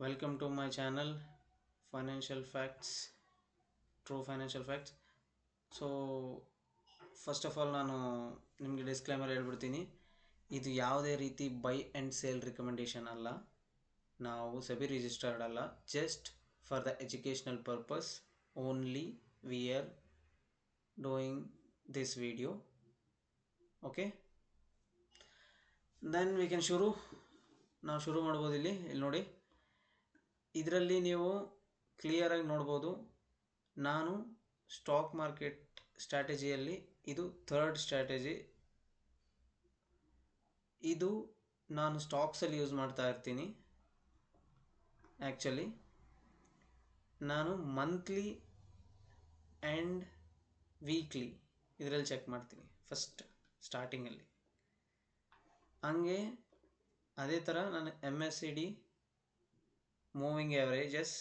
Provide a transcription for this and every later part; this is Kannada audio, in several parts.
Welcome to my channel Financial Facts, True Financial Facts. So first of all ನಾನು ನಿಮಗೆ ಡಿಸ್ಕ್ಲೈಮರ್ ಹೇಳ್ಬಿಡ್ತೀನಿ. ಇದು ಯಾವುದೇ ರೀತಿ ಬೈ ಆ್ಯಂಡ್ ಸೇಲ್ ರಿಕಮೆಂಡೇಷನ್ ಅಲ್ಲ. ನಾವು ಸೆಬಿ ರಿಜಿಸ್ಟರ್ಡ್ ಅಲ್ಲ. Just for the educational purpose only we are doing this video. Okay, then we can ನಾವು ಶುರು ಮಾಡ್ಬೋದು. ಇಲ್ಲಿ ನೋಡಿ, ಇದರಲ್ಲಿ ನೀವು ಕ್ಲಿಯರಾಗಿ ನೋಡ್ಬೋದು. ನಾನು ಸ್ಟಾಕ್ ಮಾರ್ಕೆಟ್ ಸ್ಟ್ರಾಟಜಿಯಲ್ಲಿ ಇದು ಥರ್ಡ್ ಸ್ಟ್ರಾಟಜಿ. ಇದು ನಾನು ಸ್ಟಾಕ್ಸಲ್ಲಿ ಯೂಸ್ ಮಾಡ್ತಾ ಇರ್ತೀನಿ. ಆ್ಯಕ್ಚುಲಿ ನಾನು ಮಂತ್ಲಿ ಆ್ಯಂಡ್ ವೀಕ್ಲಿ ಇದರಲ್ಲಿ ಚೆಕ್ ಮಾಡ್ತೀನಿ ಫಸ್ಟ್ ಸ್ಟಾರ್ಟಿಂಗಲ್ಲಿ. ಹಂಗೆ ಅದೇ ಥರ ನಾನು MACD, ಮೂವಿಂಗ್ ಆ್ಯಾವ್ರೇಜಸ್,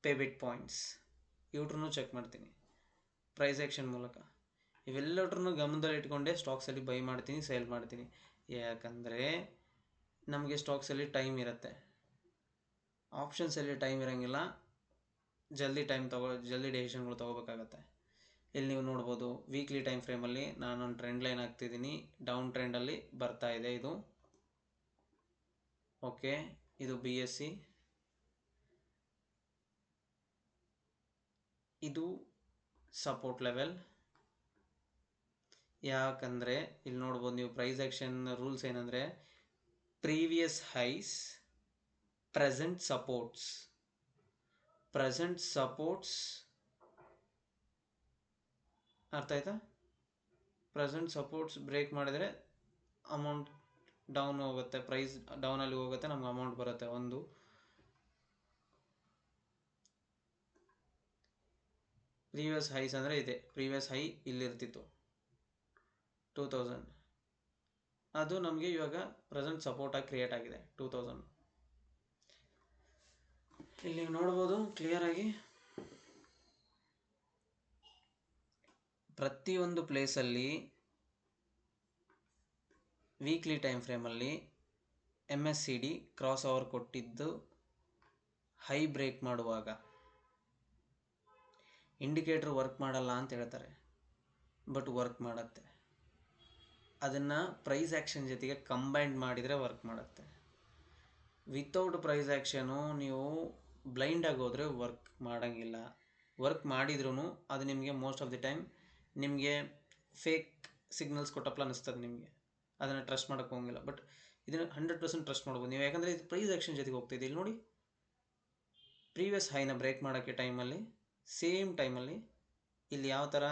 ಪೇಬಿಟ್ ಪಾಯಿಂಟ್ಸ್ ಇವ್ರನ್ನೂ ಚೆಕ್ ಮಾಡ್ತೀನಿ ಪ್ರೈಸ್ ಆ್ಯಕ್ಷನ್ ಮೂಲಕ. ಇವೆಲ್ಲಟ್ರನ್ನೂ ಗಮನದಲ್ಲಿ ಇಟ್ಕೊಂಡೆ ಸ್ಟಾಕ್ಸಲ್ಲಿ ಬೈ ಮಾಡ್ತೀನಿ, ಸೇಲ್ ಮಾಡ್ತೀನಿ. ಯಾಕಂದರೆ ನಮಗೆ ಸ್ಟಾಕ್ಸಲ್ಲಿ ಟೈಮ್ ಇರುತ್ತೆ, ಆಪ್ಷನ್ಸಲ್ಲಿ ಟೈಮ್ ಇರೋಂಗಿಲ್ಲ. ಜಲ್ದಿ ಡೆಸಿಷನ್ಗಳು ತೊಗೋಬೇಕಾಗತ್ತೆ. ಇಲ್ಲಿ ನೀವು ನೋಡ್ಬೋದು, ವೀಕ್ಲಿ ಟೈಮ್ ಫ್ರೇಮಲ್ಲಿ ನಾನು ಟ್ರೆಂಡ್ ಲೈನ್ ಹಾಕ್ತಿದ್ದೀನಿ. ಡೌನ್ ಟ್ರೆಂಡಲ್ಲಿ ಬರ್ತಾ ಇದೆ ಇದು. ಓಕೆ, ಇದು BSE, ಇದು ಸಪೋರ್ಟ್ ಲೆವೆಲ್. ಯಾಕಂದರೆ ಇಲ್ಲಿ ನೋಡ್ಬೋದು ನೀವು, ಪ್ರೈಸ್ ಆ್ಯಕ್ಷನ್ ರೂಲ್ಸ್ ಏನಂದರೆ ಪ್ರೀವಿಯಸ್ ಹೈಸ್, ಪ್ರೆಸೆಂಟ್ ಸಪೋರ್ಟ್ಸ್ ಅರ್ಥ ಆಯ್ತಾ? ಪ್ರೆಸೆಂಟ್ ಸಪೋರ್ಟ್ಸ್ ಬ್ರೇಕ್ ಮಾಡಿದರೆ ಅಮೌಂಟ್ ಡೌನ್ ಹೋಗುತ್ತೆ, ಪ್ರೈಸ್ ಡೌನಲ್ಲಿ ಹೋಗುತ್ತೆ, ನಮ್ಗೆ ಅಮೌಂಟ್ ಬರುತ್ತೆ. ಒಂದು ಪ್ರೀವಿಯಸ್ ಹೈಸ್ ಅಂದರೆ ಇದೆ. ಪ್ರೀವಿಯಸ್ ಹೈ ಇಲ್ಲಿರ್ತಿತ್ತು 2000, ಅದು ನಮಗೆ ಇವಾಗ ಪ್ರೆಸೆಂಟ್ ಸಪೋರ್ಟಾಗಿ ಕ್ರಿಯೇಟ್ ಆಗಿದೆ 2000. ಇಲ್ಲಿ ನೀವು ನೋಡ್ಬೋದು ಕ್ಲಿಯರಾಗಿ, ಪ್ರತಿಯೊಂದು ಪ್ಲೇಸಲ್ಲಿ ವೀಕ್ಲಿ ಟೈಮ್ ಫ್ರೇಮಲ್ಲಿ MACD ಕ್ರಾಸ್ ಓವರ್ ಕೊಟ್ಟಿದ್ದು ಹೈ ಬ್ರೇಕ್ ಮಾಡುವಾಗ ಇಂಡಿಕೇಟ್ರ್ ವರ್ಕ್ ಮಾಡಲ್ಲ ಅಂತ ಹೇಳ್ತಾರೆ, ಬಟ್ ವರ್ಕ್ ಮಾಡುತ್ತೆ. ಅದನ್ನು ಪ್ರೈಸ್ ಆ್ಯಕ್ಷನ್ ಜೊತೆಗೆ ಕಂಬೈನ್ ಮಾಡಿದರೆ ವರ್ಕ್ ಮಾಡುತ್ತೆ. ವಿತೌಟ್ ಪ್ರೈಸ್ ಆ್ಯಕ್ಷನು ನೀವು ಬ್ಲೈಂಡಾಗಿ ಹೋದರೆ ವರ್ಕ್ ಮಾಡೋಂಗಿಲ್ಲ. ವರ್ಕ್ ಮಾಡಿದ್ರೂ ಅದು ನಿಮಗೆ ಮೋಸ್ಟ್ ಆಫ್ ದಿ ಟೈಮ್ ನಿಮಗೆ ಫೇಕ್ ಸಿಗ್ನಲ್ಸ್ ಕೊಟ್ಟಪ್ಲ ಅನ್ನಿಸ್ತದೆ. ನಿಮಗೆ ಅದನ್ನು ಟ್ರಸ್ಟ್ ಮಾಡೋಕ್ಕೆ ಹೋಗಿಲ್ಲ. ಬಟ್ ಇದನ್ನು 100% ಟ್ರಸ್ಟ್ ಮಾಡ್ಬೋದು ನೀವು, ಯಾಕಂದರೆ ಇದು ಪ್ರೈಸ್ ಆ್ಯಕ್ಷನ್ ಜೊತೆಗೆ ಹೋಗ್ತಿದೆ. ಇಲ್ಲಿ ನೋಡಿ, ಪ್ರೀವಿಯಸ್ ಹೈನ ಬ್ರೇಕ್ ಮಾಡೋಕ್ಕೆ ಟೈಮಲ್ಲಿ, ಸೇಮ್ ಟೈಮಲ್ಲಿ ಇಲ್ಲಿ ಯಾವ ಥರ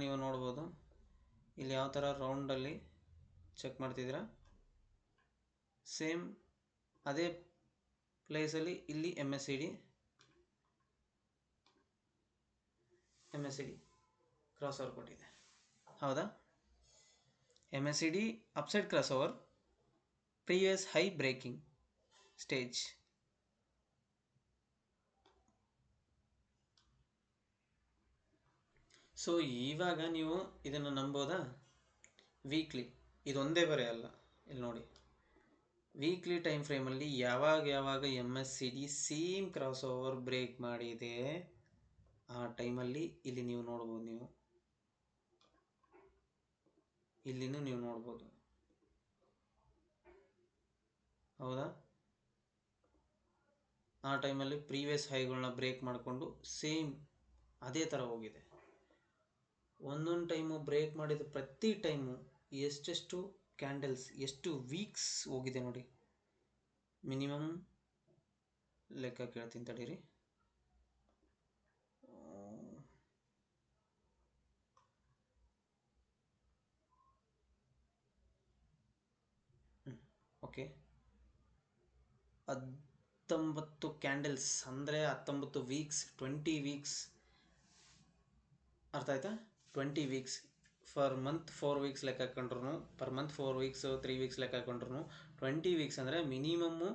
ನೀವು ನೋಡ್ಬೋದು. ಇಲ್ಲಿ ಯಾವ ಥರ ರೌಂಡಲ್ಲಿ ಚೆಕ್ ಮಾಡ್ತಿದ್ದೀರಾ, ಸೇಮ್ ಅದೇ ಪ್ಲೇಸಲ್ಲಿ ಇಲ್ಲಿ MACD ಕ್ರಾಸ್ ಓವರ್ ಕೊಟ್ಟಿದೆ. ಹೌದಾ? MACD upside cross over, previous high breaking stage. So ಇವಾಗ ನೀವು ಇದನ್ನು ನಂಬೋದಾ? ವೀಕ್ಲಿ ಇದೊಂದೇ ಬರೆ ಅಲ್ಲ, ಇಲ್ಲಿ ನೋಡಿ, ವೀಕ್ಲಿ ಟೈಮ್ ಫ್ರೇಮಲ್ಲಿ ಯಾವಾಗ MACD same cross over break ಮಾಡಿದೆ ಆ ಟೈಮಲ್ಲಿ ಇಲ್ಲಿ ನೀವು ನೋಡ್ಬೋದು. ಇಲ್ಲಿನೂ ನೀವು ನೋಡ್ಬೋದು. ಹೌದಾ? ಆ ಟೈಮಲ್ಲಿ ಪ್ರೀವಿಯಸ್ ಹೈಗಳನ್ನ ಬ್ರೇಕ್ ಮಾಡಿಕೊಂಡು ಸೇಮ್ ಅದೇ ಥರ ಹೋಗಿದೆ. ಒಂದೊಂದು ಟೈಮು ಬ್ರೇಕ್ ಮಾಡಿದ ಪ್ರತಿ ಟೈಮು ಎಷ್ಟೆಷ್ಟು ಕ್ಯಾಂಡಲ್ಸ್, ಎಷ್ಟು ವೀಕ್ಸ್ ಹೋಗಿದೆ ನೋಡಿ. ಮಿನಿಮಮ್ ಲೆಕ್ಕ ಕೇಳ್ತೀನಿ ತಡೀರಿ. ಓಕೆ, 19 ಕ್ಯಾಂಡಲ್ಸ್ ಅಂದರೆ 19 ವೀಕ್ಸ್, 20 ವೀಕ್ಸ್. ಅರ್ಥ ಆಯ್ತಾ? 20 ವೀಕ್ಸ್ ಫರ್ ಮಂತ್ 4 ವೀಕ್ಸ್ ಲೆಕ್ಕ ಹಾಕೊಂಡ್ರು, ಪರ್ ಮಂತ್ 4 ವೀಕ್ಸ್ 3 ವೀಕ್ಸ್ ಲೆಕ್ಕ ಹಾಕೊಂಡ್ರು 20 ವೀಕ್ಸ್ ಅಂದರೆ ಮಿನಿಮಮ್ಮು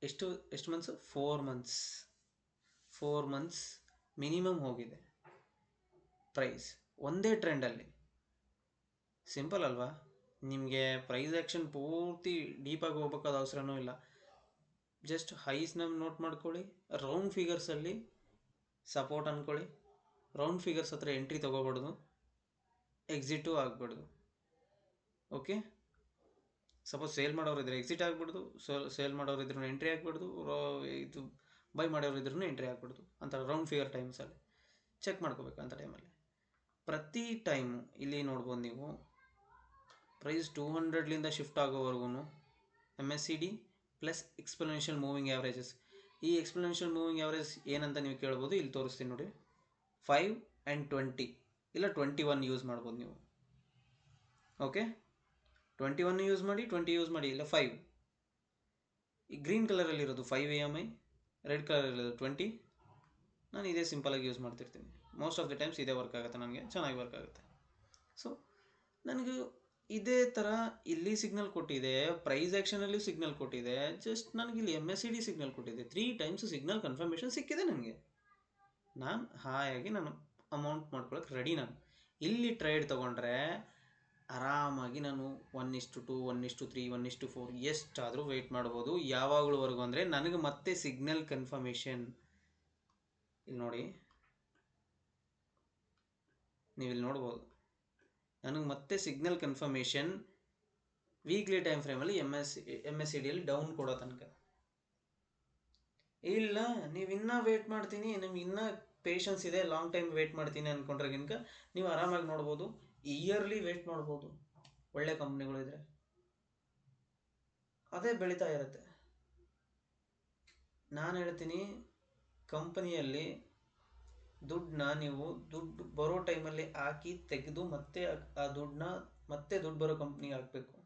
ಎಷ್ಟು ಮಂತ್ಸು? 4 ಮಂತ್ಸ್ ಮಿನಿಮಮ್ ಹೋಗಿದೆ. ಪ್ರೈಸ್ ಒಂದೇ ಟ್ರೆಂಡಲ್ಲಿ. ಸಿಂಪಲ್ ಅಲ್ವಾ? ನಿಮಗೆ ಪ್ರೈಸ್ ಆ್ಯಕ್ಷನ್ ಪೂರ್ತಿ ಡೀಪಾಗಿ ಹೋಗ್ಬೇಕಾದ ಅವಸರನೂ ಇಲ್ಲ. ಜಸ್ಟ್ ಹೈಸ್ನ ನೋಟ್ ಮಾಡ್ಕೊಳ್ಳಿ, ರೌಂಡ್ ಫಿಗರ್ಸಲ್ಲಿ ಸಪೋರ್ಟ್ ಅಂದ್ಕೊಳ್ಳಿ, ರೌಂಡ್ ಫಿಗರ್ಸ್ ಹತ್ರ ಎಂಟ್ರಿ ತೊಗೋಬಾರ್ದು, ಎಕ್ಸಿಟು ಆಗಬಾರ್ದು. ಓಕೆ, ಸಪೋಸ್ ಸೇಲ್ ಮಾಡೋರು ಇದ್ರೆ ಎಕ್ಸಿಟ್ ಆಗ್ಬಿಡ್ದು, ಸೇಲ್ ಮಾಡೋರು ಇದ್ರೂ ಎಂಟ್ರಿ ಆಗ್ಬಿಡ್ದು, ಇದು ಬೈ ಮಾಡೋರು ಇದ್ರೂ ಎಂಟ್ರಿ ಆಗ್ಬಿಡ್ದು ಅಂತ ರೌಂಡ್ ಫಿಗರ್ ಟೈಮ್ಸಲ್ಲಿ ಚೆಕ್ ಮಾಡ್ಕೋಬೇಕು. ಅಂಥ ಟೈಮಲ್ಲಿ ಪ್ರತಿ ಟೈಮು ಇಲ್ಲಿ ನೋಡ್ಬೋದು ನೀವು, ಪ್ರೈಸ್ 200ಲಿಂದ ಶಿಫ್ಟ್ ಆಗೋವರೆಗೂ MACD ಪ್ಲಸ್ ಎಕ್ಸ್ಪೋನೆನ್ಷಿಯಲ್ ಮೂವಿಂಗ್ ಆ್ಯಾವ್ರೇಜಸ್. ಈ ಎಕ್ಸ್ಪೋನೆನ್ಷಿಯಲ್ ಮೂವಿಂಗ್ ಆ್ಯಾವ್ರೇಜ್ ಏನಂತ ನೀವು ಕೇಳ್ಬೋದು, ಇಲ್ಲಿ ತೋರಿಸ್ತೀನಿ ನೋಡಿ. 5 and 20 ಇಲ್ಲ 21 ಯೂಸ್ ಮಾಡ್ಬೋದು ನೀವು. ಓಕೆ, 21 ಯೂಸ್ ಮಾಡಿ, 20 ಯೂಸ್ ಮಾಡಿ, ಇಲ್ಲ 5. ಈ ಗ್ರೀನ್ ಕಲರಲ್ಲಿರೋದು 5 AMI, ರೆಡ್ ಕಲರಲ್ಲಿರೋದು 20. ನಾನು ಇದೇ ಸಿಂಪಲಾಗಿ ಯೂಸ್ ಮಾಡ್ತಿರ್ತೀನಿ. ಮೋಸ್ಟ್ ಆಫ್ ದ ಟೈಮ್ಸ್ ಇದೇ ವರ್ಕ್ ಆಗುತ್ತೆ, ನನಗೆ ಚೆನ್ನಾಗಿ ವರ್ಕ್ ಆಗುತ್ತೆ. ಸೊ ನನಗೆ ಇದೇ ಥರ ಇಲ್ಲಿ ಸಿಗ್ನಲ್ ಕೊಟ್ಟಿದೆ, ಪ್ರೈಸ್ ಆ್ಯಕ್ಷನಲ್ಲಿ ಸಿಗ್ನಲ್ ಕೊಟ್ಟಿದೆ, ಜಸ್ಟ್ ನನಗಿಲ್ಲಿ MACD ಸಿಗ್ನಲ್ ಕೊಟ್ಟಿದೆ. 3 ಟೈಮ್ಸ್ ಸಿಗ್ನಲ್ ಕನ್ಫರ್ಮೇಷನ್ ಸಿಕ್ಕಿದೆ ನನಗೆ. ನಾನು ಹಾಯಾಗಿ ನಾನು ಅಮೌಂಟ್ ಮಾಡ್ಕೊಳಕ್ಕೆ ರೆಡಿ. ನಾನು ಇಲ್ಲಿ ಟ್ರೇಡ್ ತೊಗೊಂಡ್ರೆ ಆರಾಮಾಗಿ ನಾನು 1:2, 1:3, 1:4 ಎಷ್ಟಾದರೂ ವೆಯ್ಟ್ ಮಾಡ್ಬೋದು. ಯಾವಾಗಲೂವರೆಗೂ ಅಂದರೆ ನನಗೆ ಮತ್ತೆ ಸಿಗ್ನಲ್ ಕನ್ಫರ್ಮೇಷನ್. ಇಲ್ಲಿ ನೋಡಿ, ನೀವು ಇಲ್ಲಿ ನೋಡ್ಬೋದು, ನನಗೆ ಮತ್ತೆ ಸಿಗ್ನಲ್ ಕನ್ಫರ್ಮೇಷನ್ ವೀಕ್ಲಿ ಟೈಮ್ ಫ್ರೇಮಲ್ಲಿ MACDಯಲ್ಲಿ ಡೌನ್ ಕೊಡೋ ತನಕ. ಇಲ್ಲ ನೀವು ಇನ್ನೂ ವೆಯ್ಟ್ ಮಾಡ್ತೀನಿ, ನಿಮ್ಗೆ ಇನ್ನೂ ಪೇಷನ್ಸ್ ಇದೆ, ಲಾಂಗ್ ಟೈಮ್ ವೆಯ್ಟ್ ಮಾಡ್ತೀನಿ ಅಂದ್ಕೊಂಡ್ರೆಗಿನ್ಕ ನೀವು ಆರಾಮಾಗಿ ನೋಡ್ಬೋದು, ಇಯರ್ಲಿ ವೆಯ್ಟ್ ಮಾಡ್ಬೋದು. ಒಳ್ಳೆ ಕಂಪ್ನಿಗಳಿದ್ರೆ ಅದೇ ಬೆಳೀತಾ ಇರುತ್ತೆ. ನಾನು ಹೇಳ್ತೀನಿ, ಕಂಪನಿಯಲ್ಲಿ ದುಡ್ಡನ್ನ ನೀವು ದುಡ್ಡು ಬರೋ ಟೈಮಲ್ಲಿ ಹಾಕಿ ತೆಗೆದು ಮತ್ತೆ ಆ ದುಡ್ಡನ್ನ ಮತ್ತೆ ದುಡ್ಡು ಬರೋ ಕಂಪ್ನಿಗೆ ಹಾಕಬೇಕು.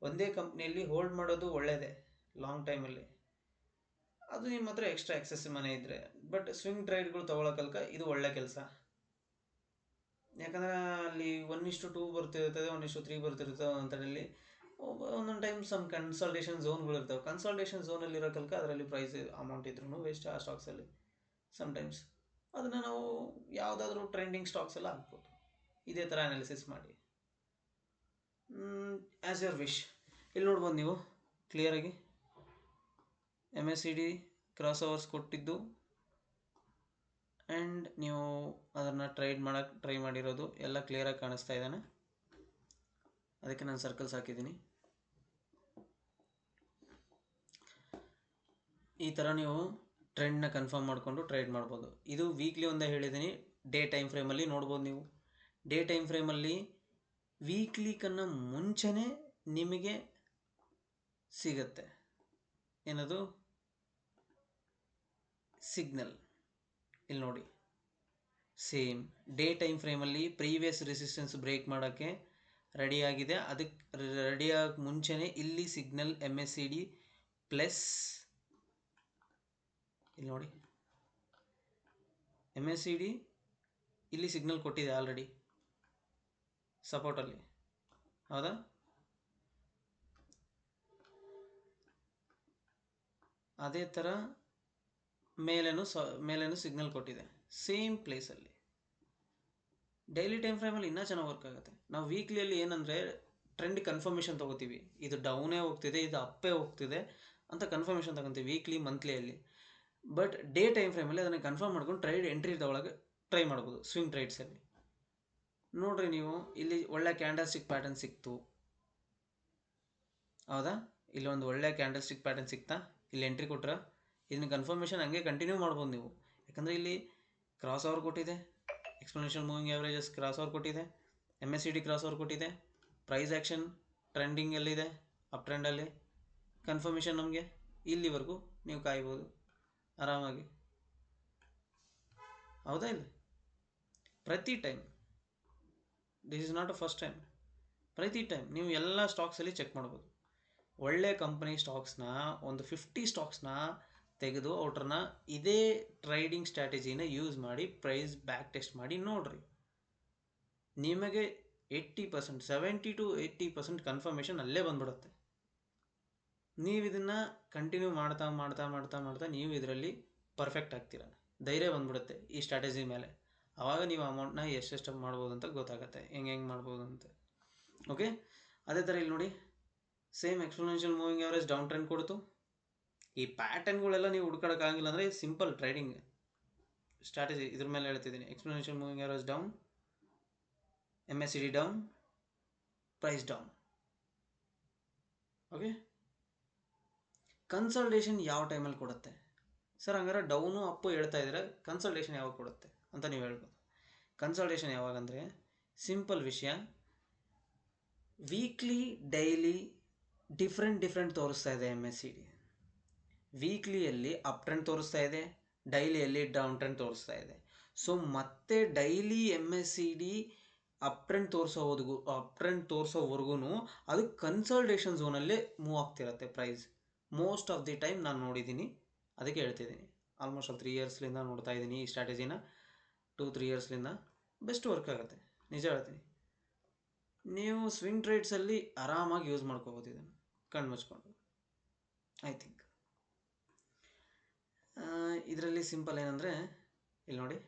ಒಂದೇ ಕಂಪ್ನಿಯಲ್ಲಿ ಹೋಲ್ಡ್ ಮಾಡೋದು ಒಳ್ಳೆಯದೇ ಲಾಂಗ್ ಟೈಮಲ್ಲಿ, ಅದು ನಿಮ್ಮ ಹತ್ರ ಎಕ್ಸ್ಟ್ರಾ ಎಕ್ಸೆಸ್ ಮನೆ ಇದ್ದರೆ. ಬಟ್ ಸ್ವಿಂಗ್ ಟ್ರೇಡ್ಗಳು ತೊಗೊಳಕಲ್ಕ ಇದು ಒಳ್ಳೆ ಕೆಲಸ. ಯಾಕಂದರೆ ಅಲ್ಲಿ 1:2 ಬರ್ತಿರ್ತದೆ, 1:3 ಬರ್ತಿರ್ತದೆ. ಒಂಥರಲ್ಲಿ ಒಂದೊಂದು ಟೈಮ್ ಸಮ್ ಕನ್ಸಲ್ಟೇಷನ್ ಝೋನ್ಗಳಿರ್ತವೆ. ಕನ್ಸಲ್ಟೇಷನ್ ಝೋನಲ್ಲಿರೋ ಕಲ್ಕ ಅದರಲ್ಲಿ ಪ್ರೈಸ್ ಅಮೌಂಟ್ ಇದ್ರೂ ವೇಸ್ಟ್ ಆ ಸ್ಟಾಕ್ಸಲ್ಲಿ. ಸಮ್ಟೈಮ್ಸ್ ಅದನ್ನು ನಾವು ಯಾವುದಾದ್ರೂ ಟ್ರೆಂಡಿಂಗ್ ಸ್ಟಾಕ್ಸ್ ಎಲ್ಲ ಹಾಕ್ಬೋದು. ಇದೇ ಥರ ಅನಾಲಿಸಿಸ್ ಮಾಡಿ, ಆ್ಯಸ್ ಯುವರ್ ವಿಶ್. ಇಲ್ಲಿ ನೋಡ್ಬೋದು ನೀವು ಕ್ಲಿಯರಾಗಿ MACD ಕ್ರಾಸ್ ಓವರ್ಸ್ ಕೊಟ್ಟಿದ್ದು, ಆ್ಯಂಡ್ ನೀವು ಅದನ್ನು ಟ್ರೇಡ್ ಮಾಡೋಕ್ಕೆ ಟ್ರೈ ಮಾಡಿರೋದು ಎಲ್ಲ ಕ್ಲಿಯರಾಗಿ ಕಾಣಿಸ್ತಾ ಇದ್ದಾನೆ. ಅದಕ್ಕೆ ನಾನು ಸರ್ಕಲ್ಸ್ ಹಾಕಿದ್ದೀನಿ. ಈ ಥರ ನೀವು ಟ್ರೆಂಡ್ನ ಕನ್ಫರ್ಮ್ ಮಾಡಿಕೊಂಡು ಟ್ರೇಡ್ ಮಾಡ್ಬೋದು. ಇದು ವೀಕ್ಲಿ ಒಂದೇ ಹೇಳಿದ್ದೀನಿ. ಡೇ ಟೈಮ್ ಫ್ರೇಮಲ್ಲಿ ನೋಡ್ಬೋದು ನೀವು. ಡೇ ಟೈಮ್ ಫ್ರೇಮಲ್ಲಿ ವೀಕ್ಲಿಕನ್ನು ಮುಂಚೆನೇ ನಿಮಗೆ ಸಿಗತ್ತೆ ಏನದು ಸಿಗ್ನಲ್. ಇಲ್ಲಿ ನೋಡಿ, ಸೇಮ್ ಡೇ ಟೈಮ್ ಫ್ರೇಮಲ್ಲಿ ಪ್ರೀವಿಯಸ್ ರೆಸಿಸ್ಟೆನ್ಸ್ ಬ್ರೇಕ್ ಮಾಡೋಕ್ಕೆ ರೆಡಿಯಾಗಿದೆ. ಅದಕ್ಕೆ ರೆಡಿಯಾಗಿ ಮುಂಚೆನೇ ಇಲ್ಲಿ ಸಿಗ್ನಲ್ MACD ಪ್ಲಸ್, ಇಲ್ಲಿ ನೋಡಿ MACD ಇಲ್ಲಿ ಸಿಗ್ನಲ್ ಕೊಟ್ಟಿದೆ ಆಲ್ರೆಡಿ ಸಪೋರ್ಟಲ್ಲಿ, ಹೌದಾ? ಅದೇ ಥರ ಮೇಲೇನು ಸಿಗ್ನಲ್ ಕೊಟ್ಟಿದೆ ಸೇಮ್ ಪ್ಲೇಸಲ್ಲಿ. ಡೈಲಿ ಟೈಮ್ ಫ್ರೇಮಲ್ಲಿ ಇನ್ನೂ ಚೆನ್ನಾಗಿ ವರ್ಕ್ ಆಗುತ್ತೆ. ನಾವು ವೀಕ್ಲಿಯಲ್ಲಿ ಏನಂದರೆ ಟ್ರೆಂಡ್ ಕನ್ಫರ್ಮೇಷನ್ ತೊಗೋತೀವಿ, ಇದು ಡೌನೇ ಹೋಗ್ತಿದೆ, ಇದು ಅಪ್ಪೇ ಹೋಗ್ತಿದೆ ಅಂತ ಕನ್ಫರ್ಮೇಷನ್ ತೊಗೊತೀವಿ ವೀಕ್ಲಿ ಮಂತ್ಲಿಯಲ್ಲಿ. ಬಟ್ ಡೇ ಟೈಮ್ ಫ್ರೇಮಲ್ಲಿ ಅದನ್ನು ಕನ್ಫರ್ಮ್ ಮಾಡ್ಕೊಂಡು ಟ್ರೇಡ್ ಎಂಟ್ರಿ ತೊಗೊಳಕ್ಕೆ ಟ್ರೈ ಮಾಡ್ಬೋದು ಸ್ವಿಂಗ್ ಟ್ರೇಡ್ಸಲ್ಲಿ. ನೋಡ್ರಿ ನೀವು, ಇಲ್ಲಿ ಒಳ್ಳೆ ಕ್ಯಾಂಡಲ್ಸ್ಟಿಕ್ ಪ್ಯಾಟರ್ನ್ ಸಿಕ್ತು, ಹೌದಾ? ಇಲ್ಲೊಂದು ಒಳ್ಳೆ ಕ್ಯಾಂಡಲ್ಸ್ಟಿಕ್ ಪ್ಯಾಟರ್ನ್ ಸಿಕ್ತಾ, ಇಲ್ಲಿ ಎಂಟ್ರಿ ಕೊಟ್ರೆ ಇದನ್ನ ಕನ್ಫರ್ಮೇಷನ್ ಹಂಗೆ ಕಂಟಿನ್ಯೂ ಮಾಡ್ಬೋದು ನೀವು. ಯಾಕಂದರೆ ಇಲ್ಲಿ ಕ್ರಾಸ್ ಓವರ್ ಕೊಟ್ಟಿದೆ, ಎಕ್ಸ್ಪೋನೆನ್ಷಿಯಲ್ ಮೂವಿಂಗ್ ಆ್ಯಾವ್ರೇಜಸ್ ಕ್ರಾಸ್ ಓವರ್ ಕೊಟ್ಟಿದೆ, MACD ಕ್ರಾಸ್ ಓವರ್ ಕೊಟ್ಟಿದೆ, ಪ್ರೈಸ್ ಆ್ಯಕ್ಷನ್ ಟ್ರೆಂಡಿಂಗ್ ಎಲ್ಲಿದೆ, ಅಪ್ ಟ್ರೆಂಡಲ್ಲಿ. ಕನ್ಫರ್ಮೇಷನ್ ನಮಗೆ ಇಲ್ಲಿವರೆಗೂ ನೀವು ಕಾಯ್ಬೋದು ಆರಾಮಾಗಿ, ಹೌದಾ? ಇಲ್ಲ ಪ್ರತಿ time, this is not a first time, ಪ್ರತಿ ಟೈಮ್ ನೀವು ಎಲ್ಲ ಸ್ಟಾಕ್ಸಲ್ಲಿ ಚೆಕ್ ಮಾಡ್ಬೋದು. ಒಳ್ಳೆ ಕಂಪ್ನಿ ಸ್ಟಾಕ್ಸ್ನ ಒಂದು 50 ಸ್ಟಾಕ್ಸ್ನ ತೆಗೆದು ಅವ್ರನ್ನ ಇದೇ ಟ್ರೇಡಿಂಗ್ ಸ್ಟ್ರಾಟಜಿನ ಯೂಸ್ ಮಾಡಿ ಪ್ರೈಸ್ ಬ್ಯಾಕ್ ಟೆಸ್ಟ್ ಮಾಡಿ ನೋಡ್ರಿ. ನಿಮಗೆ 80%, 70 to 80% ಕನ್ಫರ್ಮೇಷನ್ ಅಲ್ಲೇ ಬಂದ್ಬಿಡುತ್ತೆ. ನೀವು ಇದನ್ನು ಕಂಟಿನ್ಯೂ ಮಾಡ್ತಾ ಮಾಡ್ತಾ ಮಾಡ್ತಾ ಮಾಡ್ತಾ ನೀವು ಇದರಲ್ಲಿ ಪರ್ಫೆಕ್ಟ್ ಆಗ್ತೀರ, ಧೈರ್ಯ ಬಂದ್ಬಿಡುತ್ತೆ ಈ ಸ್ಟ್ರಾಟಜಿ ಮೇಲೆ. ಆವಾಗ ನೀವು ಅಮೌಂಟ್ನ ಎಷ್ಟೆಷ್ಟು ಮಾಡ್ಬೋದು ಅಂತ ಗೊತ್ತಾಗುತ್ತೆ, ಹೆಂಗೆ ಮಾಡ್ಬೋದು ಅಂತ. ಓಕೆ, ಅದೇ ಥರ ಇಲ್ಲಿ ನೋಡಿ, same exponential moving average down trend ಕೊಡ್ತು. ಈ ಪ್ಯಾಟರ್ನ್ಗಳೆಲ್ಲ ನೀವು ಹುಡ್ಕೊಳಕ್ಕಾಗಿಲ್ಲ ಅಂದರೆ ಸಿಂಪಲ್ ಟ್ರೇಡಿಂಗ್ ಸ್ಟ್ರಾಟಜಿ ಇದ್ರ ಮೇಲೆ ಹೇಳ್ತಿದ್ದೀನಿ. Exponential moving average down, MACD down, price down. Okay, consultation ಯಾವ ಟೈಮಲ್ಲಿ ಕೊಡುತ್ತೆ ಸರ್? ಹಂಗಾರೆ ಡೌನು ಅಪ್ಪು ಹೇಳ್ತಾ ಇದ್ದೀರಾ, ಕನ್ಸಲ್ಟೇಷನ್ ಯಾವಾಗ ಕೊಡುತ್ತೆ ಅಂತ ನೀವು ಹೇಳ್ಬೋದು. ಕನ್ಸಲ್ಟೇಷನ್ ಯಾವಾಗ ಅಂದರೆ ಸಿಂಪಲ್ ವಿಷಯ, ವೀಕ್ಲಿ ಡೈಲಿ ಡಿಫ್ರೆಂಟ್ ತೋರಿಸ್ತಾ ಇದೆ MACD. ವೀಕ್ಲಿಯಲ್ಲಿ ಅಪ್ ಟ್ರೆಂಡ್ ತೋರಿಸ್ತಾ ಇದೆ, ಡೈಲಿಯಲ್ಲಿ ಡೌನ್ ಟ್ರೆಂಡ್ ತೋರಿಸ್ತಾ ಇದೆ. ಸೊ ಮತ್ತೆ ಡೈಲಿ MACD ಅಪ್ ಟ್ರೆಂಡ್ ತೋರಿಸೋವರೆಗೂ ಅದು ಕನ್ಸಲ್ಟೇಷನ್ ಝೋನಲ್ಲೇ ಮೂವ್ ಆಗ್ತಿರುತ್ತೆ price. Most of the time ನಾನು ನೋಡಿದ್ದೀನಿ, ಅದಕ್ಕೆ ಹೇಳ್ತಿದ್ದೀನಿ. ಆಲ್ಮೋಸ್ಟ್ ಆಲ್ 3 ಇಯರ್ಸ್ಲಿಂದ ನೋಡ್ತಾ ಇದ್ದೀನಿ ಈ ಸ್ಟ್ರಾಟಜಿನ. 2-3 ಇಯರ್ಸ್ಲಿಂದ ಬೆಸ್ಟ್ ವರ್ಕ್ ಆಗುತ್ತೆ, ನಿಜ ಹೇಳ್ತೀನಿ. ನೀವು ಸ್ವಿಂಗ್ ಟ್ರೇಡ್ಸಲ್ಲಿ ಆರಾಮಾಗಿ ಯೂಸ್ ಮಾಡ್ಕೋಬೋದು ಇದನ್ನು ಕಣ್ಣು ಮುಚ್ಕೊಂಡು, ಐ ಥಿಂಕ್. ಇದರಲ್ಲಿ ಸಿಂಪಲ್ ಏನಂದರೆ ಇಲ್ಲಿ ನೋಡಿ,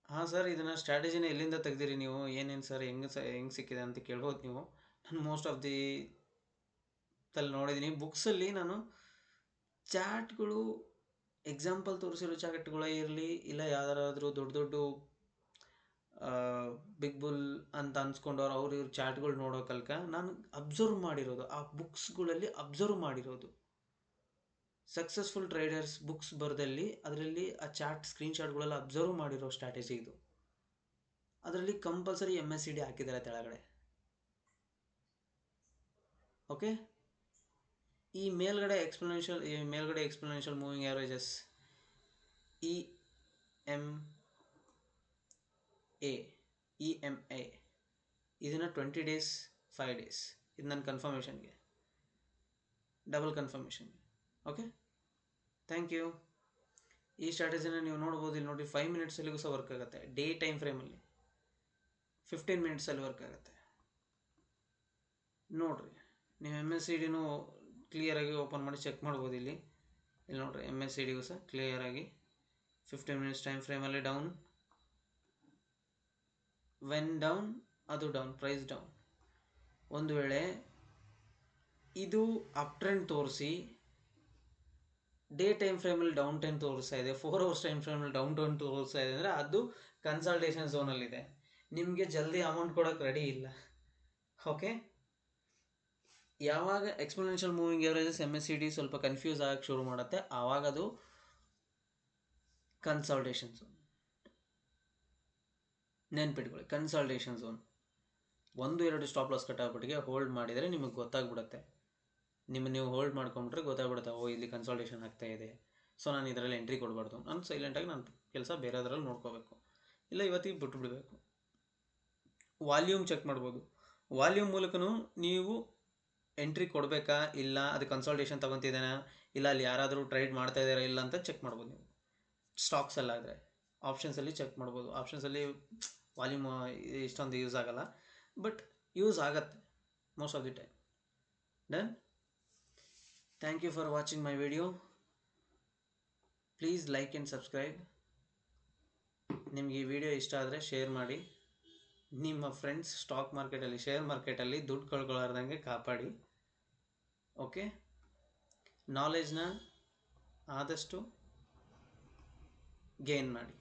ಹಾಂ ಸರ್ ಇದನ್ನು ಸ್ಟ್ರಾಟಜಿನ ಎಲ್ಲಿಂದ ತೆಗ್ದಿರಿ ನೀವು, ಏನೇನು ಸರ್, ಹೆಂಗೆ ಸಿಕ್ಕಿದೆ ಅಂತ ಕೇಳ್ಬೋದು ನೀವು. ನಾನು ಮೋಸ್ಟ್ ಆಫ್ ದಿ ತಲ್ಲಿ ನೋಡಿದ್ದೀನಿ ಬುಕ್ಸಲ್ಲಿ. ನಾನು ಚಾರ್ಟ್ಗಳು ಎಕ್ಸಾಂಪಲ್ ತೋರಿಸಿರೋ ಚಾರ್ಟ್ಗಳೇ ಇರಲಿ, ಇಲ್ಲ ಯಾವ್ದಾರಾದರೂ ದೊಡ್ಡ ಬಿಗ್ ಬುಲ್ ಅಂತ ಅನ್ಸ್ಕೊಂಡವ್ರು ಅವ್ರು ಇವ್ರ ಚಾರ್ಟ್ಗಳು ನೋಡೋ ಕಲ್ಕ ನಾನು ಅಬ್ಸರ್ವ್ ಮಾಡಿರೋದು, ಆ ಬುಕ್ಸ್ಗಳಲ್ಲಿ ಅಬ್ಸರ್ವ್ ಮಾಡಿರೋದು. ಸಕ್ಸಸ್ಫುಲ್ ಟ್ರೇಡರ್ಸ್ ಬುಕ್ಸ್ ಬರೆದಲ್ಲಿ ಅದರಲ್ಲಿ ಆ ಚಾರ್ಟ್ ಸ್ಕ್ರೀನ್ಶಾಟ್ಗಳೆಲ್ಲ ಅಬ್ಸರ್ವ್ ಮಾಡಿರೋ ಸ್ಟ್ರಾಟಜಿ ಇದು. ಅದರಲ್ಲಿ ಕಂಪಲ್ಸರಿ MACD ಹಾಕಿದ್ದಾರೆ ತೆಳಗಡೆ. ಓಕೆ, ಈ ಮೇಲ್ಗಡೆ ಎಕ್ಸ್ಪೋನೆನ್ಷಿಯಲ್ ಮೂವಿಂಗ್ ಆವರೇಜಸ್ EMA ಇದನ್ನು 20 days 5 days ಇದು ನನ್ನ ಕನ್ಫರ್ಮೇಷನ್ಗೆ, ಡಬಲ್ ಕನ್ಫರ್ಮೇಷನ್ಗೆ. Okay, thank you. ಈ ಸ್ಟ್ರಾಟಜಿನ ನೀವು ನೋಡ್ಬೋದು. ಇಲ್ಲಿ ನೋಡಿ 5 ಮಿನಿಟ್ಸಲ್ಲಿಗೂ ಸಹ ವರ್ಕ್ ಆಗುತ್ತೆ. ಡೇ ಟೈಮ್ ಫ್ರೇಮಲ್ಲಿ 15 ಮಿನಿಟ್ಸಲ್ಲಿ ವರ್ಕ್ ಆಗುತ್ತೆ. ನೋಡಿರಿ, ನೀವು MACDನೂ ಕ್ಲಿಯರಾಗಿ ಓಪನ್ ಮಾಡಿ ಚೆಕ್ ಮಾಡ್ಬೋದು. ಇಲ್ಲಿ ನೋಡಿರಿ, MACDಗೂ ಸಹ ಕ್ಲಿಯರಾಗಿ 15 ಮಿನಿಟ್ಸ್ ಟೈಮ್ ಫ್ರೇಮಲ್ಲಿ ಡೌನ್, ವೆನ್ ಡೌನ್ ಅದು ಡೌನ್, ಪ್ರೈಸ್ ಡೌನ್. ಒಂದು ವೇಳೆ ಇದು ಅಪ್ ಟ್ರೆಂಡ್ ತೋರಿಸಿ ಡೇ ಟೈಮ್ ಫ್ರೇಮಲ್ಲಿ ಡೌನ್ ಟ್ರೆಂಡ್ ತೋರಿಸ್ತಾ ಇದೆ, 4 hours ಟೈಮ್ ಫ್ರೇಮಲ್ಲಿ ಡೌನ್ ಟ್ರೆಂಡ್ ತೋರಿಸ್ತಾ ಇದೆ ಅಂದರೆ ಅದು ಕನ್ಸಲ್ಟೇಷನ್ ಝೋನಲ್ಲಿದೆ, ನಿಮಗೆ ಜಲ್ದಿ ಅಮೌಂಟ್ ಕೊಡೋಕ್ಕೆ ರೆಡಿ ಇಲ್ಲ. ಓಕೆ, ಯಾವಾಗ ಎಕ್ಸ್ಪೋನೆನ್ಷಿಯಲ್ ಮೂವಿಂಗ್ ಆವರೇಜಸ್ MACD ಸ್ವಲ್ಪ ಕನ್ಫ್ಯೂಸ್ ಆಗಕ್ಕೆ ಶುರು ಮಾಡುತ್ತೆ, ಆವಾಗ ಅದು ಕನ್ಸಲ್ಟೇಷನ್ ಝೋನ್. ನೆನ್ಪಿಟ್ಕೊಳ್ಳಿ, ಕನ್ಸಲ್ಟೇಷನ್ ಝೋನ್. 1-2 ಸ್ಟಾಪ್ ಲಾಸ್ ಕಟ್ಟಾಗ್ಬಿಟ್ಟಿಗೆ ಹೋಲ್ಡ್ ಮಾಡಿದರೆ ನಿಮಗೆ ಗೊತ್ತಾಗ್ಬಿಡುತ್ತೆ. ನೀವು ಹೋಲ್ಡ್ ಮಾಡ್ಕೊಂಡ್ಬಿಟ್ರೆ ಗೊತ್ತಾಗ್ಬಿಡುತ್ತೆ, ಓ ಇಲ್ಲಿ ಕನ್ಸಲ್ಟೇಷನ್ ಆಗ್ತಾ ಇದೆ, ಸೊ ನಾನು ಇದರಲ್ಲಿ ಎಂಟ್ರಿ ಕೊಡಬಾರ್ದು, ನಾನು ಸೈಲೆಂಟಾಗಿ ನನ್ನ ಕೆಲಸ ಬೇರೆದ್ರಲ್ಲಿ ನೋಡ್ಕೋಬೇಕು, ಇಲ್ಲ ಇವತ್ತಿಗೆ ಬಿಟ್ಟುಬಿಡಬೇಕು. ವಾಲ್ಯೂಮ್ ಚೆಕ್ ಮಾಡ್ಬೋದು. ವಾಲ್ಯೂಮ್ ಮೂಲಕನೂ ನೀವು ಎಂಟ್ರಿ ಕೊಡಬೇಕಾ ಇಲ್ಲ, ಅದು ಕನ್ಸಲ್ಟೇಷನ್ ತೊಗೊತಿದ್ದಾನಾ ಇಲ್ಲ, ಅಲ್ಲಿ ಯಾರಾದರೂ ಟ್ರೇಡ್ ಮಾಡ್ತಾ ಇದ್ದಾರಾ ಇಲ್ಲ ಅಂತ ಚೆಕ್ ಮಾಡ್ಬೋದು ನೀವು. ಸ್ಟಾಕ್ಸಲ್ಲಾದರೆ ಆಪ್ಷನ್ಸಲ್ಲಿ ಚೆಕ್ ಮಾಡ್ಬೋದು. ಆಪ್ಷನ್ಸಲ್ಲಿ ವಾಲ್ಯೂಮ್ ಇಷ್ಟೊಂದು ಯೂಸ್ ಆಗೋಲ್ಲ, ಬಟ್ ಯೂಸ್ ಆಗುತ್ತೆ most of the time. Done. Thank you for watching my video. Please like and subscribe. ನಿಮಗೆ ಈ ವಿಡಿಯೋ ಇಷ್ಟ ಆದರೆ ಶೇರ್ ಮಾಡಿ. ನಿಮ್ಮ ಫ್ರೆಂಡ್ಸ್ ಸ್ಟಾಕ್ ಮಾರ್ಕೆಟಲ್ಲಿ, ಶೇರ್ ಮಾರ್ಕೆಟಲ್ಲಿ ದುಡ್ಡು ಕಳ್ಕೊಳ್ಳಾರ್ದಂಗೆ ಕಾಪಾಡಿ. ಓಕೆ, ನಾಲೆಜ್ನ ಆದಷ್ಟು ಗೇನ್ ಮಾಡಿ.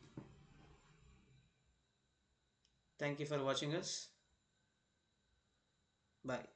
Thank you for watching us. Bye.